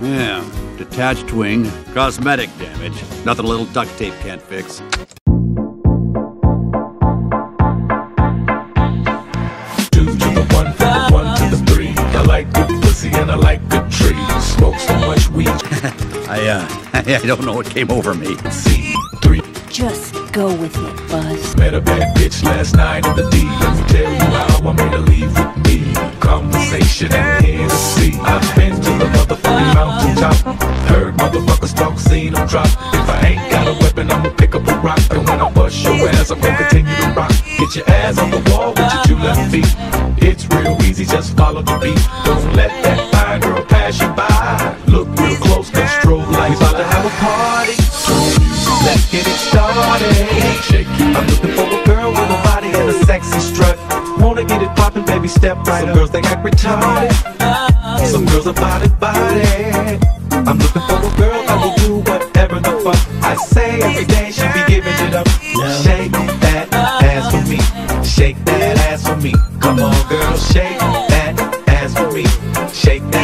Yeah, detached wing, cosmetic damage. Nothing a little duct tape can't fix. Two to the one, from the one to the three. I like good pussy and I like good trees. Smoke so much weed. I don't know what came over me. C3. Just go with it, Buzz. Met a bad bitch last night in the D. Let me tell you how I made her leave with me. Conversation and Hennessy. I've been to the motherfucking mountaintop. Heard motherfuckers talk, seen them drop. If I ain't got a weapon, I'ma pick up a rock. And when I bust your ass, I'm gonna continue to rock. Get your ass on the wall with your two left feet. It's real easy, just follow the beat. Don't let that fine girl pass you by. Look real close, cause strobe lights about to have a party. Let's get it started. Shake. I'm looking for a girl with a body and a sexy strut. Wanna get it poppin', baby, step right up. Some girls, they act retarded. Some girls are body. I'm looking for a girl that will do whatever the fuck I say. Every day she'll be giving it up. Shake that ass for me. Shake that ass for me. Come on, girl, shake that ass for me. Shake that